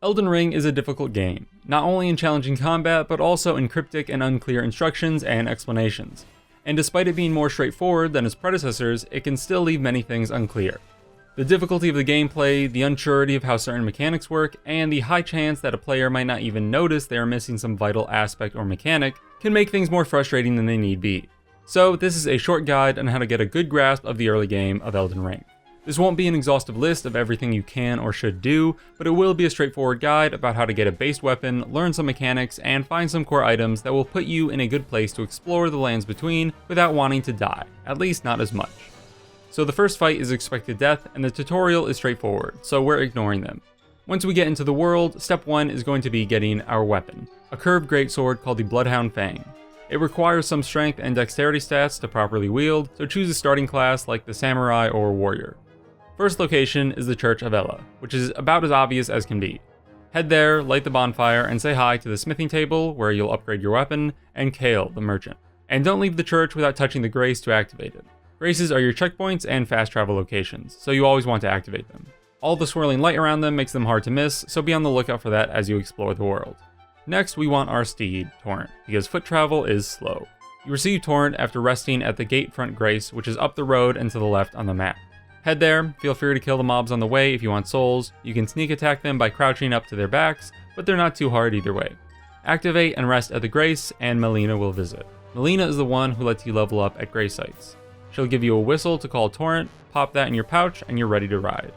Elden Ring is a difficult game, not only in challenging combat, but also in cryptic and unclear instructions and explanations. And despite it being more straightforward than its predecessors, it can still leave many things unclear. The difficulty of the gameplay, the unsurety of how certain mechanics work, and the high chance that a player might not even notice they are missing some vital aspect or mechanic can make things more frustrating than they need be. So this is a short guide on how to get a good grasp of the early game of Elden Ring. This won't be an exhaustive list of everything you can or should do, but it will be a straightforward guide about how to get a base weapon, learn some mechanics, and find some core items that will put you in a good place to explore the lands between without wanting to die, at least not as much. So the first fight is expected death, and the tutorial is straightforward, so we're ignoring them. Once we get into the world, step 1 is going to be getting our weapon, a curved greatsword called the Bloodhound Fang. It requires some strength and dexterity stats to properly wield, so choose a starting class like the Samurai or Warrior. First location is the Church of Ela, which is about as obvious as can be. Head there, light the bonfire, and say hi to the smithing table where you'll upgrade your weapon, and Kale, the merchant. And don't leave the church without touching the grace to activate it. Graces are your checkpoints and fast travel locations, so you always want to activate them. All the swirling light around them makes them hard to miss, so be on the lookout for that as you explore the world. Next, we want our steed, Torrent, because foot travel is slow. You receive Torrent after resting at the Gatefront Grace, which is up the road and to the left on the map. Head there, feel free to kill the mobs on the way if you want souls. You can sneak attack them by crouching up to their backs, but they're not too hard either way. Activate and rest at the Grace, and Melina will visit. Melina is the one who lets you level up at Grace sites. She'll give you a whistle to call Torrent, pop that in your pouch, and you're ready to ride.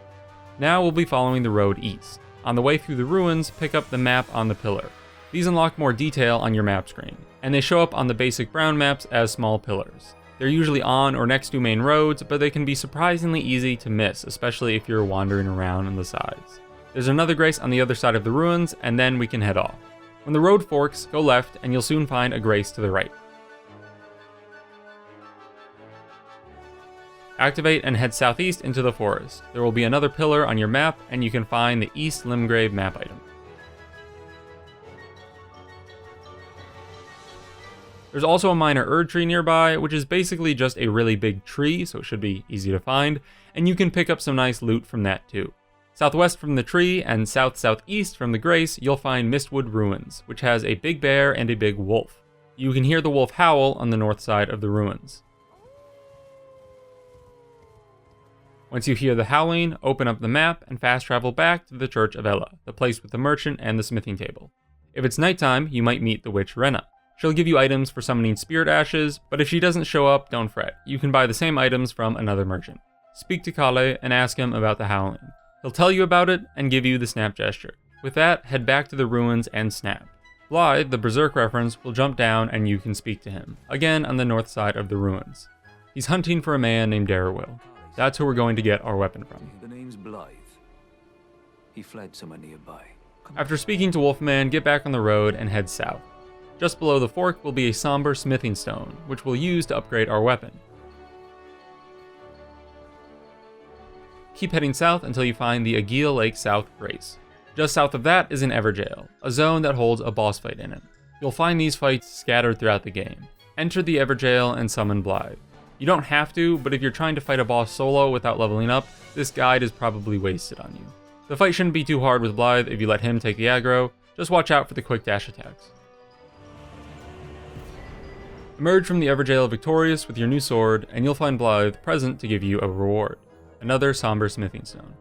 Now we'll be following the road east. On the way through the ruins, pick up the map on the pillar. These unlock more detail on your map screen, and they show up on the basic brown maps as small pillars. They're usually on or next to main roads, but they can be surprisingly easy to miss, especially if you're wandering around on the sides. There's another grace on the other side of the ruins, and then we can head off. When the road forks, go left, and you'll soon find a grace to the right. Activate and head southeast into the forest. There will be another pillar on your map, and you can find the East Limgrave map item. There's also a minor Erd tree nearby, which is basically just a really big tree, so it should be easy to find, and you can pick up some nice loot from that too. Southwest from the tree and south-southeast from the Grace, you'll find Mistwood Ruins, which has a big bear and a big wolf. You can hear the wolf howl on the north side of the ruins. Once you hear the howling, open up the map and fast travel back to the Church of Ela, the place with the merchant and the smithing table. If it's nighttime, you might meet the witch Renna. She'll give you items for summoning spirit ashes, but if she doesn't show up, don't fret. You can buy the same items from another merchant. Speak to Kale and ask him about the howling. He'll tell you about it and give you the snap gesture. With that, head back to the ruins and snap. Blythe, the berserk reference, will jump down and you can speak to him, again on the north side of the ruins. He's hunting for a man named Darrowil. That's who we're going to get our weapon from. The name's Blythe. He fled somewhere nearby. After speaking to Wolfman, get back on the road and head south. Just below the fork will be a somber smithing stone, which we'll use to upgrade our weapon. Keep heading south until you find the Agheel Lake South Grace. Just south of that is an Everjail, a zone that holds a boss fight in it. You'll find these fights scattered throughout the game. Enter the Everjail and summon Blythe. You don't have to, but if you're trying to fight a boss solo without leveling up, this guide is probably wasted on you. The fight shouldn't be too hard with Blythe if you let him take the aggro, just watch out for the quick dash attacks. Emerge from the Everjail victorious with your new sword, and you'll find Blythe present to give you a reward. Another somber smithing stone.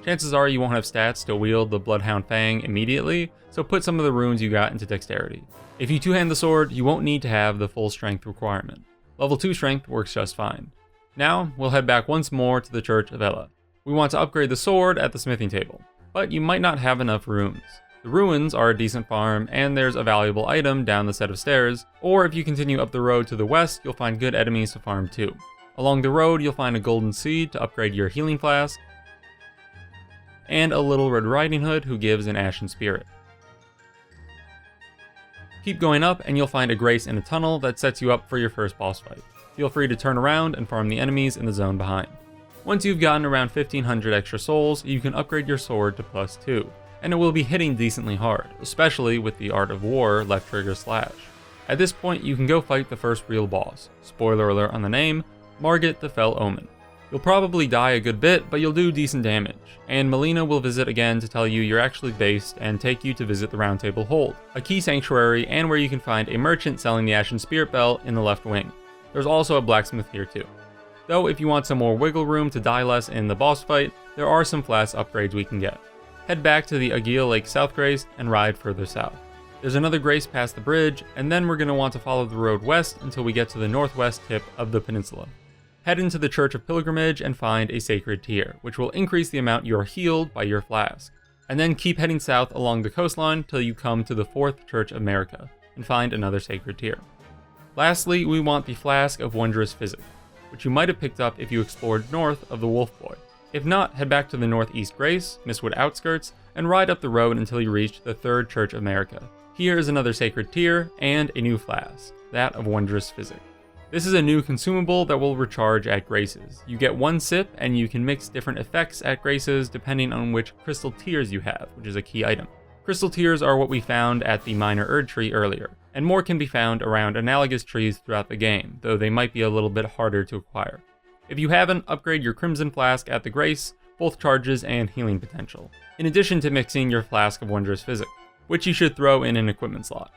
Chances are you won't have stats to wield the Bloodhound Fang immediately, so put some of the runes you got into dexterity. If you two-hand the sword, you won't need to have the full strength requirement. Level 2 strength works just fine. Now, we'll head back once more to the Church of Ela. We want to upgrade the sword at the smithing table, but you might not have enough runes. The ruins are a decent farm, and there's a valuable item down the set of stairs, or if you continue up the road to the west, you'll find good enemies to farm too. Along the road, you'll find a golden seed to upgrade your healing flask, and a little Red Riding Hood who gives an ashen spirit. Keep going up, and you'll find a grace in a tunnel that sets you up for your first boss fight. Feel free to turn around and farm the enemies in the zone behind. Once you've gotten around 1500 extra souls, you can upgrade your sword to +2. And it will be hitting decently hard, especially with the Art of War left trigger slash. At this point, you can go fight the first real boss. Spoiler alert on the name, Margit the Fell Omen. You'll probably die a good bit, but you'll do decent damage, and Melina will visit again to tell you you're actually based and take you to visit the Round Table Hold, a key sanctuary and where you can find a merchant selling the Ashen Spirit Bell in the left wing. There's also a blacksmith here too. Though if you want some more wiggle room to die less in the boss fight, there are some flask upgrades we can get. Head back to the Aguila Lake South Grace and ride further south. There's another grace past the bridge, and then we're going to want to follow the road west until we get to the northwest tip of the peninsula. Head into the Church of Pilgrimage and find a sacred tear, which will increase the amount you are healed by your flask. And then keep heading south along the coastline till you come to the 4th Church of America, and find another sacred tear. Lastly, we want the Flask of Wondrous Physic, which you might have picked up if you explored north of the Wolf Boy. If not, head back to the Northeast Grace, Mistwood outskirts, and ride up the road until you reach the 3rd Church of America. Here is another sacred tear and a new flask, that of Wondrous Physic. This is a new consumable that will recharge at Graces. You get 1 sip and you can mix different effects at Graces depending on which crystal tears you have, which is a key item. Crystal tears are what we found at the Minor Erd tree earlier, and more can be found around analogous trees throughout the game, though they might be a little bit harder to acquire. If you haven't, upgrade your Crimson Flask at the Grace, both charges and healing potential, in addition to mixing your Flask of Wondrous Physic, which you should throw in an equipment slot.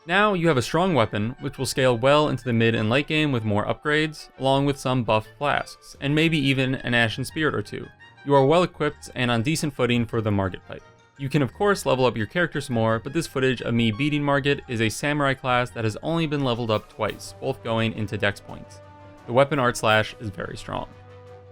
Now you have a strong weapon, which will scale well into the mid and late game with more upgrades, along with some buffed flasks, and maybe even an Ashen Spirit or two. You are well equipped and on decent footing for the Margit fight. You can of course level up your character some more, but this footage of me beating Margit is a samurai class that has only been leveled up twice, both going into dex points. The weapon art slash is very strong.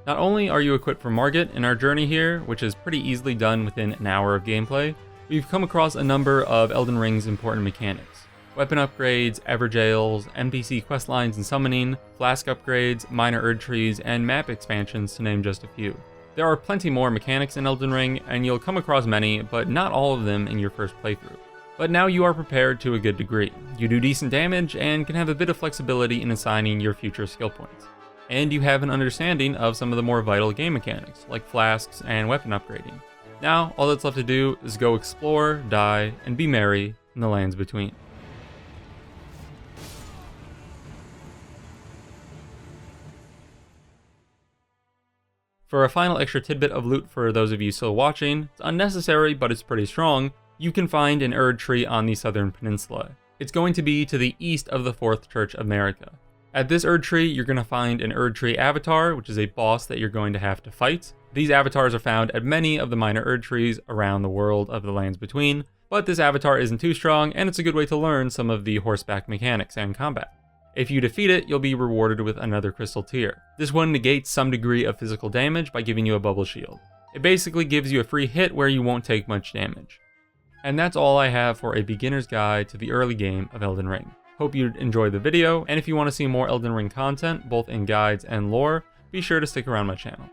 Not only are you equipped for Margit in our journey here, which is pretty easily done within an hour of gameplay, we've come across a number of Elden Ring's important mechanics. Weapon upgrades, Everjails, NPC questlines and summoning, flask upgrades, minor Erd trees, and map expansions to name just a few. There are plenty more mechanics in Elden Ring, and you'll come across many, but not all of them in your first playthrough. But now you are prepared to a good degree. You do decent damage and can have a bit of flexibility in assigning your future skill points. And you have an understanding of some of the more vital game mechanics, like flasks and weapon upgrading. Now, all that's left to do is go explore, die, and be merry in the lands between. For a final extra tidbit of loot for those of you still watching, it's unnecessary but it's pretty strong, you can find an Erd tree on the southern peninsula. It's going to be to the east of the 4th Church of America. At this Erd tree, you're going to find an Erd tree avatar, which is a boss that you're going to have to fight. These avatars are found at many of the minor Erd trees around the world of the lands between, but this avatar isn't too strong and it's a good way to learn some of the horseback mechanics and combat. If you defeat it, you'll be rewarded with another crystal tear. This one negates some degree of physical damage by giving you a bubble shield. It basically gives you a free hit where you won't take much damage. And that's all I have for a beginner's guide to the early game of Elden Ring. Hope you enjoyed the video, and if you want to see more Elden Ring content, both in guides and lore, be sure to stick around my channel.